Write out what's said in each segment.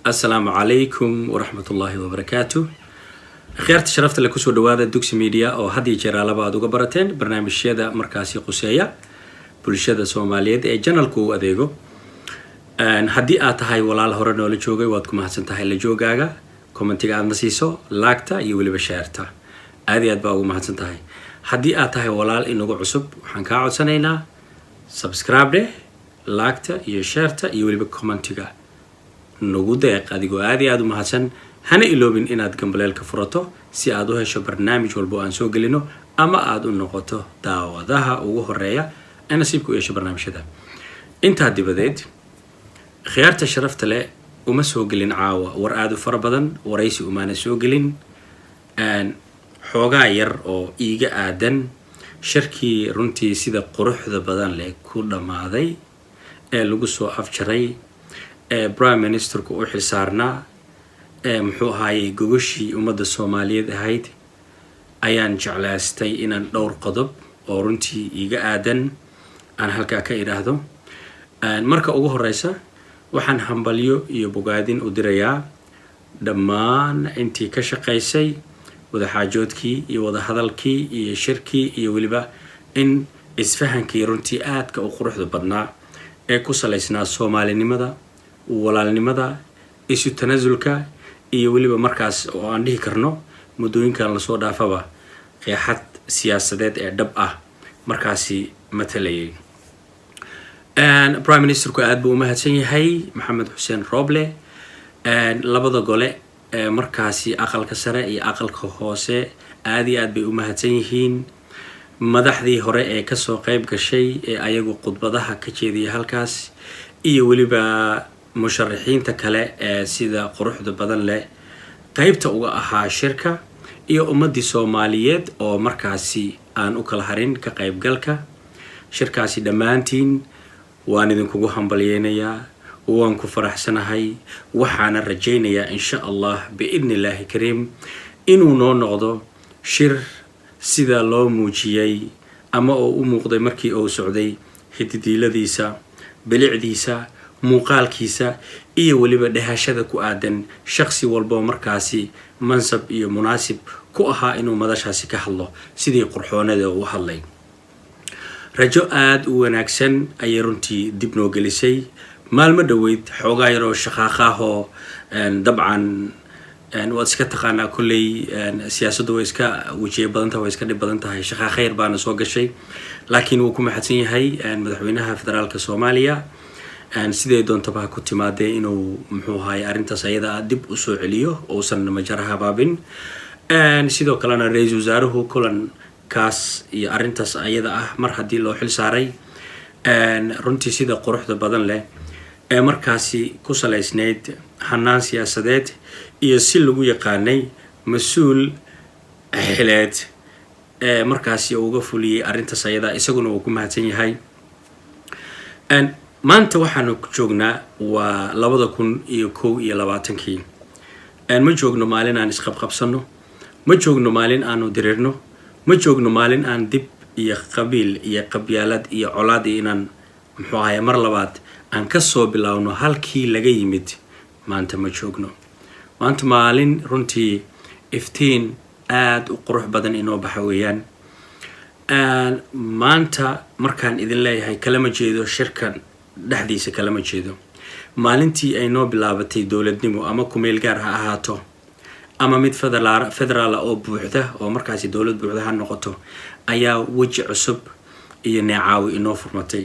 السلام عليكم ورحمة الله وبركاته. خيرت شرفت لك سو دواده دوكس ميديا oo hadii jeer labaad uga barateen barnaamijyada markaasi quseeya bulshada Soomaaliyeed ee channelku u adeego. Hadii aad tahay walaal hore noola joogay waad ku mahadsan tahay la joogaaga, commentiga aad nasiiso, like-ta iyo waliba share-ta. Aad iyo aad baa ugu mahadsan tahay. Hadii aad tahay walaal inagu cusub waxaan ka codsanaynaa subscribe, like-ta iyo share-ta iyo waliba commentiga. nagu deeq adigoo aad iyo aad u mahadsan hana iloobin inaad gambaleelka furato si aad u hesho barnaamij walba aan soo gelino ama aad u noqoto daawadaha ugu horeeya ee nasiibku yeesho barnaamijyada. inta dibadeed khiyaarta sharafta leh uma soo gelin caawa war aad u fara badan waraysi uma soo gelin xoogaa yar oo iiga aadan shirkii runtii sida quruxda badan leh ku dhamaaday ee lagu soo afjaray Prime Minister ku xil saarnaa muxuu ahaayay gogoshii ummadda Soomaaliyeed ahayd ayaan jeclaystay inaan dhowr qodob oo runtii iiga aadan aan halka ka iraahdo. Marka ugu horeysa waxaan hambalyo iyo bogaadin u dirayaa dhammaan intii ka shaqeysay wada xaajoodkii iyo wada hadalkii iyo shirkii iyo waliba in isfahankii runtii aadka u quruxda badnaa ee ku saleysnaa Soomaalinimada walaalnimada isu tanaasulka iyo waliba markaas oo aan dhihi karno mudooyinkan la soo dhaafaba qeexad siyaasadeed ee dhab ah markaasi matalayay. Prime Minister ku aad buu u mahadsan yahay Maxamed Xuseen Roble labada gole markaasi aqalka sare iyo aqalka hoose aad iyo aad bay u mahadsan yihiin madaxdii hore ee ka soo qayb gashay ee ayagu khudbadaha ka jeediyay halkaas iyo waliba musharaxiinta kale ee sida quruxda badan leh qaybta uga ahaa shirka iyo ummadii Soomaaliyeed oo markaasi aan u kala harin ka qaybgalka shirkaasi dhamaantiin waan idinkugu hambalyeeynaya waan ku faraxsanahay waxaana rajaynayaa insha Allah biidnillaahi kariim inuu noo noqdo shir sida loo muujiyay ama oo u muuqday markii uu socday hididiiladiisa bilicdiisa muuqaalkiisa iyo waliba dhahashada ku aadan shakhsi walba markaasi mansab iyo munaasib ku ahaa inuu madashaasi ka hadlo sidii qurxoonada uu hadlay. rajo aad u wanaagsan ayay runtii dib noo gelisay maalmo dhaweyd xoogaa yar oo shaqaaqaho dabcan waad iska taqaanaa kulley siyaasaddu way iska wajiye badan tahay way iska dhib badan tahay shaqaaqa yar baana soo gashay laakiin wuu ku mahadsan yahay madaxweynaha federaalka Soomaaliya sidee doontaba ku timaadee inuu muxuu ahaay arintaas ayada dib u soo celiyo oo san majaraha baabin sidoo kalena ra'iisul wasaaruhu kulan kaas iyo arintaas ayada ah mar hadii loo xil saaray runtii sida quruxda badan leh ee markaasi ku saleysneed hanaan siyaasadeed iyo si lagu yaqaanay mas'uul xileed markaasi uga fuliyay arintaas ayada isaguna uu ku mahadsan yahay. maanta waxaanu joognaa waa 2021 ma joogno maalin aan isqabqabsano ma joogno maalin aanu dirirno ma joogno maalin aan dib iyo qabiil iyo qabyaalad iyo colaad inaan muxuu ahaay mar labaad aan ka soo bilaawno halkii laga yimid maanta ma joogno. maanta maalin runtii iftiin aad u qurux badan inoo baxa weeyaan. maanta markaan idin leeyahay kalama jeedo shirkan dhaxdiisa kalama jeedo maalintii ay noo bilaabatay dawladnimo ama ku meel gaar ha ahaato ama mid federaal oo buuxda oo markaasi dawlad buuxda ha noqoto ayaa waji cusub iyo neecaawi inoo furmatay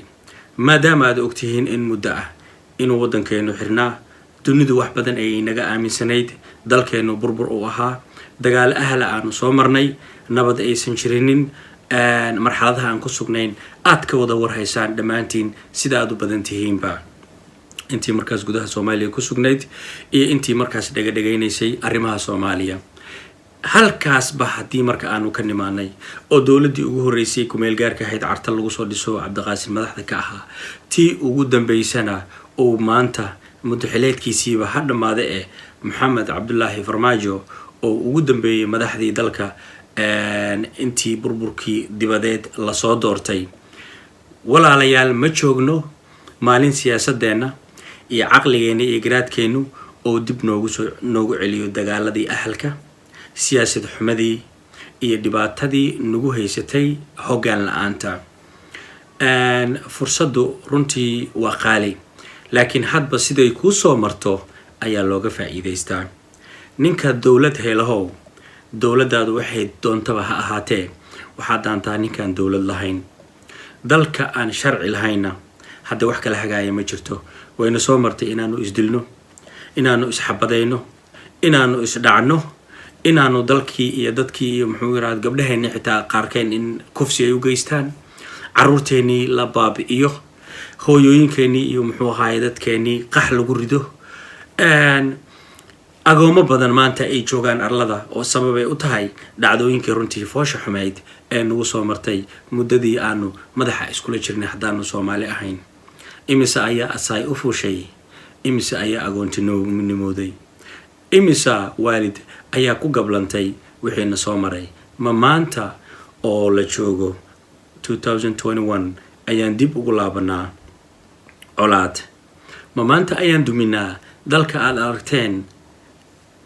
maadaama aad ogtihiin in muddo ah inuu wadankeenu xirnaa dunidu wax badan ay inaga aaminsanayd dalkeenu burbur u ahaa dagaal ahla aanu soo marnay nabad aysan jirinin marxaladaha aan ku sugnayn aad ka wada warhaysaan dhamaantiin sida aad u badan tihiinba intii markaas gudaha Soomaaliya ku sugnayd iyo intii markaas dhagaynaysay arrimaha Soomaaliya halkaas ba hadii marka aanu ka nimaanay oo dawladii ugu horeysay ku meel gaarka ahayd carta lagu soo dhiso Cabdiqaasim madaxda ka ahaa tii ugu dambeysana oo maanta muddaxileedkiisiiba ha dhamaade ee Maxamed Cabdullaahi Farmaajo oo ugu dambeeyay madaxdii dalka intii burburkii dibadeed la soo doortay. walaalayaal ma joogno maalin siyaasadeena iyo caqligeena iyo garaadkeenu oo dib noogu celiyo dagaaladii ahalka siyaasad xumadii iyo dhibaatadii nagu haysatay hoggaan la'aanta fursaddu runtii waa qaali laakiin hadba siday kuu soo marto ayaa looga faa'iidaystaa ninka dowlad helahow dowladdaadu waxay doontaba ha ahaatee waxaad daantaa ninkaan dowlad lahayn dalka aan sharci lahayna hadda wax kala hagaaya ma jirto wayna soo martay inaanu isdilno inaanu isxabadayno inaanu isdhacno inaanu dalkii iyo dadkii iyo muxuu yiraahdaa gabdhaheena xitaa qaarkeen in kufsi ay u geystaan caruurteennii la baabi'iyo hooyooyinkeenii iyo muxuu ahaay dadkeenii qax lagu rido agoomo badan maanta ay joogaan arlada oo sababay u tahay dhacdooyinkii runtii foosha xumayd ee nagu soo martay muddadii aanu madaxa iskula jirnay haddaanu Soomaali ahayn imise ayaa asaay u fuushay imise ayaa agoontinimooday imise waalid ayaa ku gablantay wixiina soo maray ma maanta oo la joogo 2021 ayaan dib ugu laabanaa colaad ma maanta ayaan duminaa dalka aad aragteen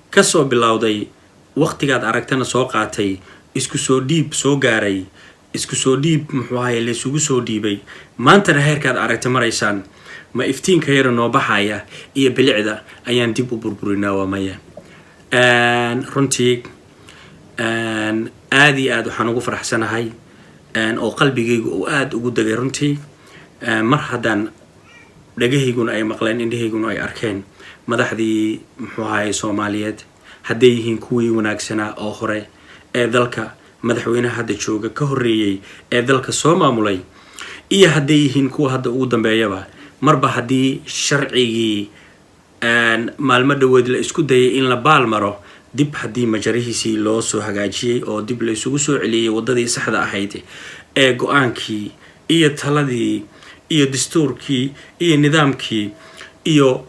kasoo bilowday waqtigaad aragtana soo qaatay isku soo dhiib soo gaaray isku soo dhiib muxuu ahaay la isugu soo dhiibay maanta heerkaad aragta maraysaan ma iftiinka yar noo baxaya iyo bilicda ayaan dib u burburinaa waa maya runtii aad iyo aad waxaan ugu faraxsanahay oo qalbigaygu uu aad ugu dagay runtii mar haddaan dhagahayguna ay maqleen indhahayguna ay arkeen madaxdii muxuu ahaay Soomaaliyeed hadday yihiin kuwii wanaagsanaa oo hore ee dalka madaxweynaha hadda jooga ka horreeyay ee dalka soo maamulay iyo hadday yihiin kuwa hadda ugu dambeeyaba marba haddii sharcigii maalmo dhaweed la isku dayay in la baal maro dib haddii majarihiisii loo soo hagaajiyay oo dib la isugu soo celiyay wadadii saxda ahayd ee go'aankii iyo taladii iyo dastuurkii iyo nidaamkii iyo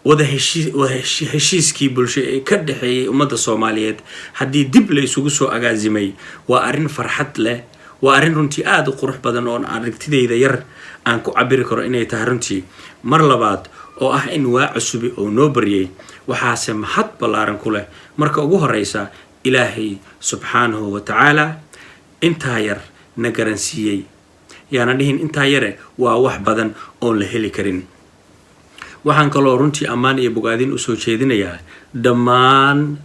wada heshiiskii bulsho ee ka dhaxeeyay ummadda Soomaaliyeed haddii dib la isugu soo agaazimay waa arin farxad leh waa arin runtii aad u qurux badan oo aragtidayda yar aan ku cabiri karo inay tahay runtii mar labaad oo ah in waa cusub oo noo bariyay waxaase mahad ballaaran ku leh marka ugu horeysa Ilaahay subhanahu wa ta'ala inta yar na garansiiyay yaana dhihin inta yare waa wax badan oo la heli karin waxaan kaloo runtii ammaan iyo bogaadin u soo jeedinayaa dhammaan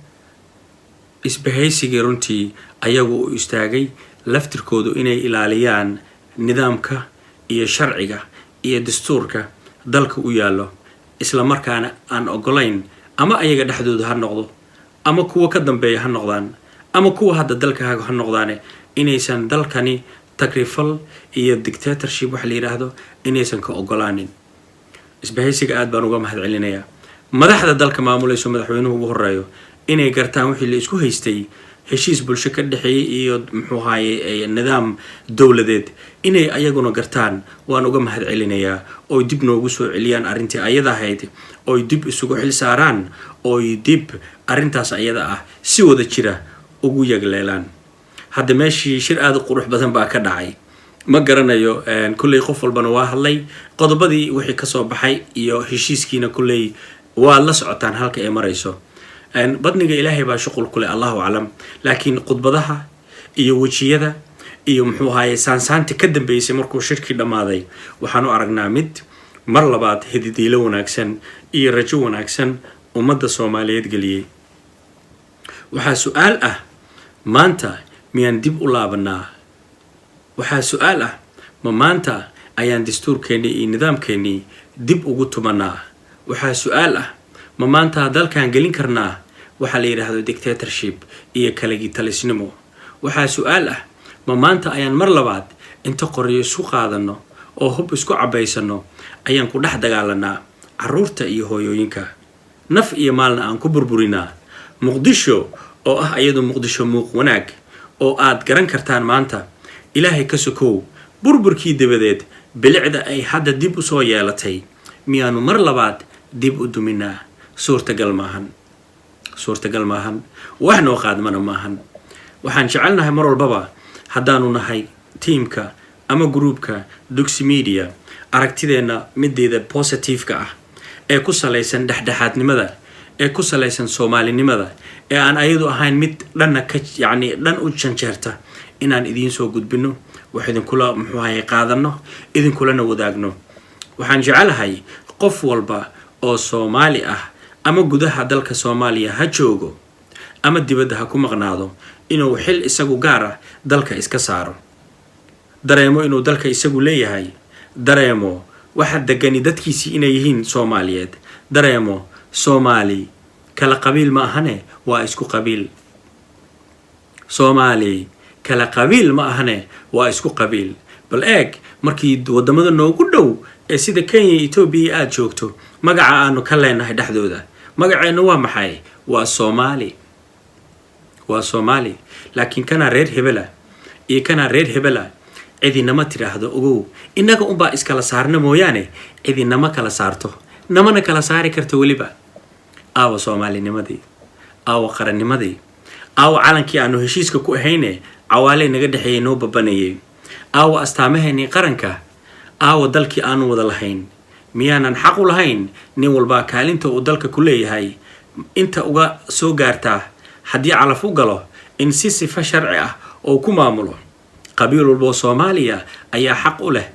isbahaysiga runtii ayagu u istaagay laftirkoodu inay ilaaliyaan nidaamka iyo sharciga iyo dastuurka dalka u yaalo isla markaana aan ogolayn ama ayaga dhaxdooda ha noqdo ama kuwa ka dambeeya ha noqdaan ama kuwa hadda dalka ha noqdaan inaysan dalkani takrifal iyo dictatorship wax la yiraahdo inaysan ka ogolaanin isbahaysiga aad baan uga mahadcelinayaa madaxda dalka maamulayso madaxweynuhu ugu horeeyo inay gartaan wixii la isku haystay heshiis bulsho ka dhaxeeyay iyo muxuu ahaayay nidaam dawladeed inay ayaguna gartaan waan uga mahadcelinayaa oo dib noogu soo celiyaan arintii ayada ahayd oo dib isugu xil saaraan oo dib arintaas ayada ah si wada jira ugu yagleelaan hadda meeshii shir aad u qurux badan baa ka dhacay ma garanayo kullay qof walbana waa hadlay qodobadii wixii ka soo baxay iyo heshiiskiina kullay waa la socotaan halka ay marayso badniga Ilaahay baa shuqul kule Allahu a'lam laakiin qodbadaha iyo wajiyada iyo muxuu ahaayay saansaanta ka dambeysay markuu shirkii dhamaaday waxaan u aragnaa mid mar labaad hididiilo wanaagsan iyo rajo wanaagsan ummadda Soomaaliyeed galiyay waxaa su'aal ah maanta miyaan dib u laabanaa waxaa su'aal ah ma maanta ayaan dastuurkeennii iyo nidaamkeennii dib ugu tumanaa waxaa su'aal ah ma maanta dalkan gelin karnaa waxa la yiraahdo dictatorship iyo kalagi talisnimo waxaa su'aal ah ma maanta ayaan mar labaad inta qoriyo isku qaadano oo hub isku cabaysano ayaan ku dhex dagaalanaa caruurta iyo hooyooyinka naf iyo maalna aan ku burburinaa Muqdisho oo ah ayadu Muqdisho muuq wanaag oo aad garan kartaan maanta Ilaahay ka sokow burburkii dabadeed bilicda ay hadda dib u soo yeelatay miyaanu mar labaad dib u duminaa suurtagal maahan wax noo qaadmana maahan waxaan jecelnahay mar walbaba haddaanu nahay teamka ama groupka Duxi Media aragtideena mideeda positive-ka ah ee ku salaysan dhexdhexaadnimada ee ku salaysan Soomaalinimada ee aan ayadu ahayn mid dhanna ka yacni dhan u janjeerta inaan idiin soo gudbino wax idinkula muxuu ahay qaadano idinkulana wadaagno waxaan jecelahay qof walba oo Soomaali ah ama gudaha dalka Soomaaliya ha joogo ama dibadda ha ku maqnaado inuu xil isagu gaar ah dalka iska saaro dareemo inuu dalka isagu leeyahay dareemo waxa degani dadkiisii inay yihiin Soomaaliyeed dareemo Soomaali kala qabiil ma ahane waa isku qabiil Soomaali kala qabiil ma ahane waa isku qabiil bal eeg markii wadamada noogu dhow ee sida Kenya iyo Ethiopia aad joogto magaca aanu ka leenahay dhaxdooda magaceena waa maxay waa Soomaali laakiin kana reer hebela iyo kana reer hebela cidinama tiraahdo ogow inaga un baa iskala saarna mooyaane cidinama kala saarto namana kala saari karto waliba aawa Soomaalinimadii aawa qarannimadii aawa calankii aanu heshiiska ku ahayne cawaale naga dhaxeeyay noo babanayay aawa astaamaheennii qaranka aawa dalkii aanu wada lahayn miyaanan xaq u lahayn nin walba kaalinta uu dalka ku leeyahay inta uga soo gaartaa haddii calaf u galo in si sifa sharci ah oo ku maamulo qabiil walba Soomaaliya ayaa xaq u leh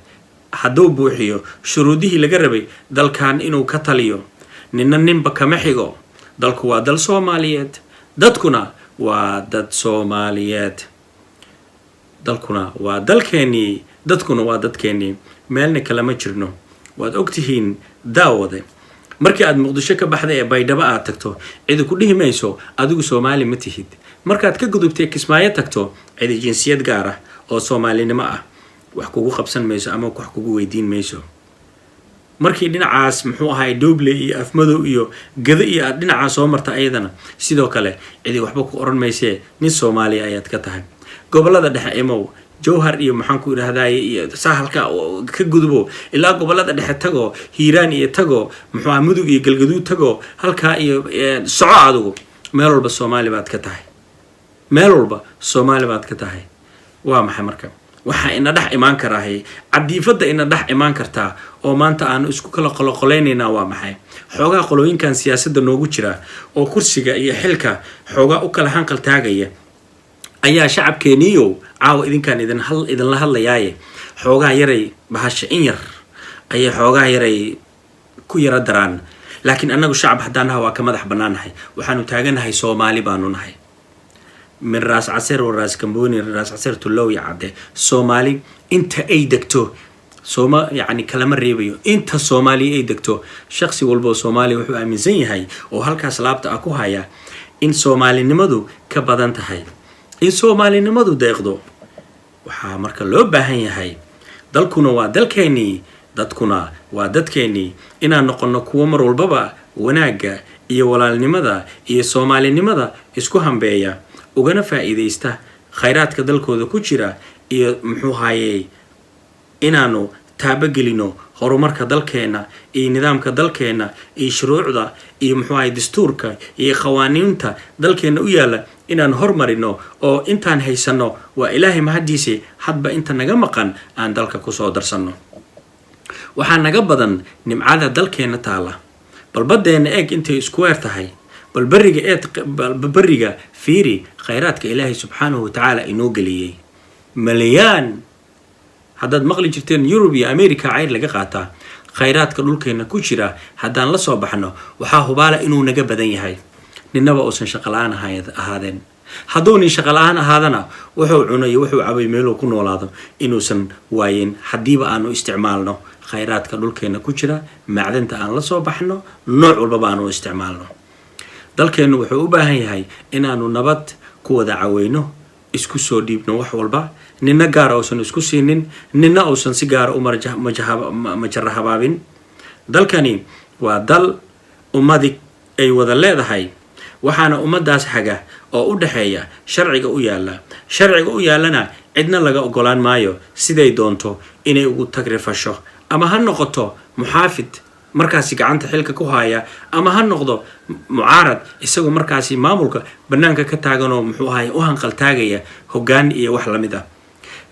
hadduu buuxiyo shuruudihii laga rabay dalkan inuu ka taliyo ninba kama xigo dalku waa dal Soomaaliyeed dadkuna waa dad Soomaaliyeed dalkuna waa dalkeeni dadkuna waa dadkeeni meelna kala ma jirno waad ogtihiin daawade markii aad Muqdisho ka baxday ee Baydhabo aad tagto cid ku dhihi mayso adigu Soomaali ma tihid markaad ka gudubtay Kismaayo tagto cid jinsiyad gaar ah oo Soomaalinimo ah wax kugu qabsan mayso ama wax kugu weydiin mayso markii dhinacaas muxuu ahay Dooble iyo Afmadow iyo Gada iyo aad dhinacaas soo marta ayadana sidoo kale cid waxba ku oran maysee nin Soomaali ayaad ka tahay gobolada dhexe imow Jowhar iyo maxaan ku yiraahdaa iyo sahalka ka gudbo ilaa gobolada dhexe tago Hiiraan iyo tago muxuu ahay Mudug iyo Galgaduud tago halka iyo soco adigu meel walba Soomaali baad ka tahay meel walba Soomaali baad ka tahay waa maxay marka waxa ina dhex imaan karaahay cadiifada ina dhex imaan kartaa oo maanta aan isku kala qoloqoleynayna waa maxay xoogaa qolooyinkan siyaasadda noogu jira oo kursiga iyo xilka xoogaa u kala hanqal taagaya ayaa shacabkeeniyo caawa idinkan idin la hadlayaaye xoogaa yaray bahasha in yar ayay xoogaa yaray ku yara daraan laakiin annagu shacab haddaanaha waa ka madax bannaanahay waxaanu taaganahay Soomaali baanu nahay من راس عسير وراس كمبوني راس عسير تلوي عده Soomaali inta ay degto يعني كلام الريبيو انت Soomaali ay degto shakhsi walba Soomaali wuxuu aaminsan yahay oo halkaas laabta ku haya in Soomaalinimadu ka badan tahay in Soomaalinimadu deeqdo waxa marka loo baahan yahay dalkuna waa dalkeeni dadkuna waa dadkeeni inaan noqono kuwa mar walbaba wanaaga iyo walaalnimada iyo Soomaalinimada isku hambeeya ugana faa'iideysta khayraadka dalkooda ku jira iyo muxuu haayay inaanu taabagelino horumarka dalkeena iyo nidaamka dalkeena iyo shuruucda iyo muxuu ahay dastuurka iyo qawaaniinta dalkeena u yaala inaan hormarino oo intaan haysano waa Ilaahay mahadiise hadba inta naga maqan aan dalka ku soo darsano waxa naga badan nimcada dalkeena taala bal badeena eeg intay isku weertahay bal bariga fiiri khayraadka Ilaahay subhanahu wa ta'ala inoo galiyay maliyaan haddaad maqli jirteen Europe iyo America ayr laga qaataa khayraadka dhulkeena ku jira haddaan la soo baxno waxa hubaala inuu naga badan yahay ninaba uusan shaqo la'aan ahaadeen hadduu nin shaqo la'aan ahaadana wuxuu cunay wuxuu cabay meel ku noolaado inuusan waayeen hadiiba aanu isticmaalno khayraadka dhulkeena ku jira macdanta aan la soo baxno nooc walba aanu isticmaalno dalkeenu wuxuu u baahan yahay inaanu nabad ku wada caaweyno isku soo dhiibno wax walba nina gaar oosan isku siinin nina oosan si gaar u majarahabaabin dalkani waa dal ummadi ay wada leedahay waxaana ummadaas haga oo u dhaxeeya sharciga u yaalana cidna laga ogolaan maayo siday doonto inay ugu tagrifasho ama ha noqoto muxaafid markaasi gacanta xilka ku haya ama ha noqdo mucaarad isagoo markaasi maamulka banaanka ka taagan oo muxuu ahay u hanqal taagaya hoggaan iyo wax lamid ah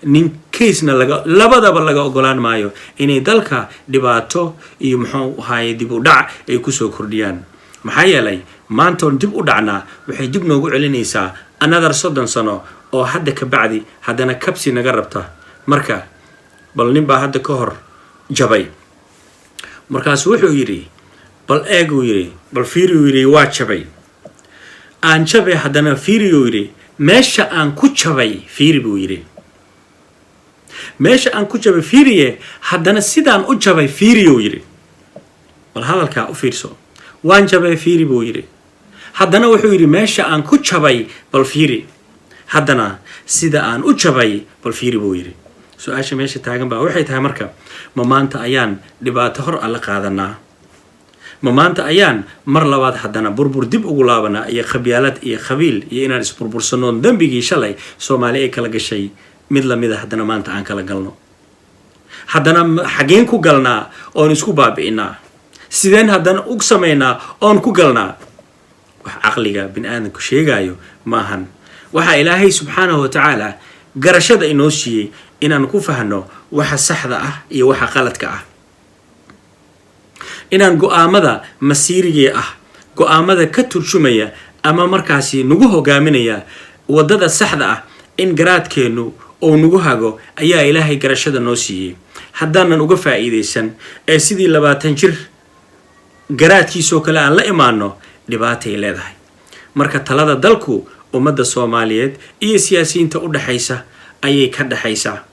nin kaysna labadaba laga ogolaan maayo inay dalka dhibaato iyo muxuu ahaayey dib u dhac ay kusoo kordhiyaan. maxaa yeelay maantoon dib u dhacnaa waxay dib noogu celinaysaa another 30 sano oo hadda ka bacdi haddana kabsi naga rabta. marka bal nin baa hadda ka hor jabay, markaas wuxuu yidhi bal eeguu yidhi bal fiiriyuu yidhi waa jabay, aan jabay haddana fiiriyuu yidhi meesha aan ku jabay fiiri buu yidhi, meesha aan ku jabay fiiriye haddana sidaan u jabay fiiriyuu yidhi. bal hadalkaa u fiirso, waan jabay fiiri buu yidhi, haddana wuxuu yidhi meesha aan ku jabay bal fiiri, haddana sida aan u jabay bal fiiri buu yidhi. su-aasha meesha taagan baa waxay tahay marka ma maanta ayaan dhibaato hor alla qaadanaa? ma maanta ayaan mar labaad haddana burbur dib ugu laabanaa iyo khabyaalad iyo qabiil iyo inaan isburbursanoon dembigii shalay Soomaali ay kala gashay mid lamid ah haddana maanta aan kala galno? haddana xageen ku galnaa oon isku baabi'inaa? sideen haddana u samaynaa oon ku galnaa? wax caqliga bini'aadamku sheegayo maahan. waxaa ilaahay subxaanahu watacaala garashada inoo siiyey inaan ku fahno waxa saxda ah iyo waxa qaladka ah, inaan go'aamada masiirigii ah, go'aamada ka turjumaya ama markaasi nagu hogaaminaya wadada saxda ah, in garaadkeenu oo nagu hago ayaa ilaahay garashada noo siiyey. haddaanan uga faa'iidaysan ee sidii 20 jir garaadkiisoo kale aan la imaano dhibaatay leedahay. marka talada dalku ummadda Soomaaliyeed iyo siyaasiyiinta u dhaxaysa ayay ka dhaxaysaa,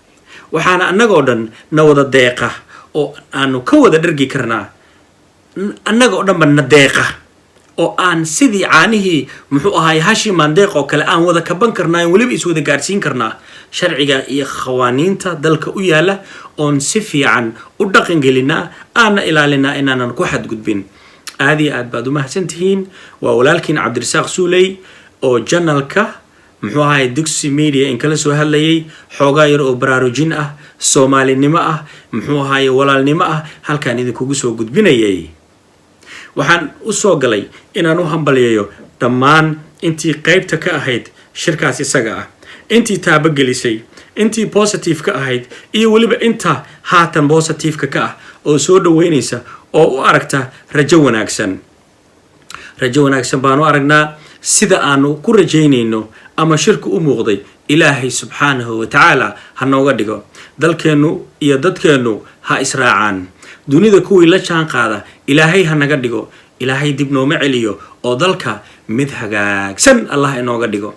waxaana annagoo dhan na wada deeqa oo aanu ka wada dhargi karnaa, annagoo dhanba na deeqa oo aan sidii caanihii muxuu ahaay Hashim Mandeeq oo kale aan wada kaban karnaa, waliba is wada gaarsiin karnaa sharciga iyo qawaaniinta dalka u yaala oon si fiican u dhaqan gelinaa, aana ilaalinaa inaanan ku xadgudbin. aad iyo aad baad u mahadsantihiin. waa walaalkiin Cabdirasaaq Suuley oo janalka muxuu ahaay Dugsi Media in kala soo hadlayay xoogaa yar oo baraarujin ah, Soomaalinimo ah, muxuu ahaay walaalnimo ah halkaan idinkugu soo gudbinayay. waxaan u soo galay inaan u hambaliyeeyo dhammaan intii qaybta ka ahayd shirkaas isaga ah, intii taaba gelisay, intii positive ka ahayd iyo waliba inta haatan positive ka ah oo soo dhaweynaysa oo u aragta rajo wanaagsan. rajo wanaagsan baan u aragnaa sida aanu ku rajaynayno ama shirku u muuqday. ilaahay subxaanahu watacaala ha nooga dhigo dalkeenu iyo dadkeenu ha israacaan, dunida kuwii la jaan qaada ilaahay ha naga dhigo, ilaahay dib nooma celiyo oo dalka mid hagaagsan allah inooga dhigo.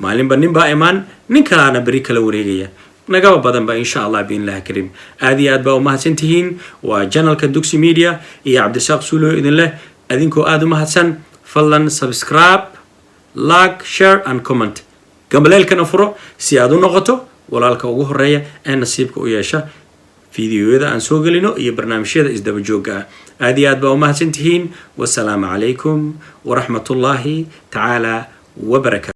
maalinba nin baa imaan, nin kalaana beri kala wareegaya, nagaba badan ba insha Allah biinlahi karim. aad iyo aad baa u mahadsantihiin. waa janalka Dugsi Media iyo Cabdirasaaq Suuley idin leh, adinkoo aad u mahadsan. fadlan subscribe, like, share and comment. gambaleelkana furo si aad u noqoto walaalka ugu horeeya ee nasiibka u yeesha fiidiyoyada aan soo gelino iyo barnaamijyada isdaba joogga ah. aad iyo aad baa u mahadsantihiin. wassalaamu calaykum waraxmatullaahi tacaala wabarakaatu.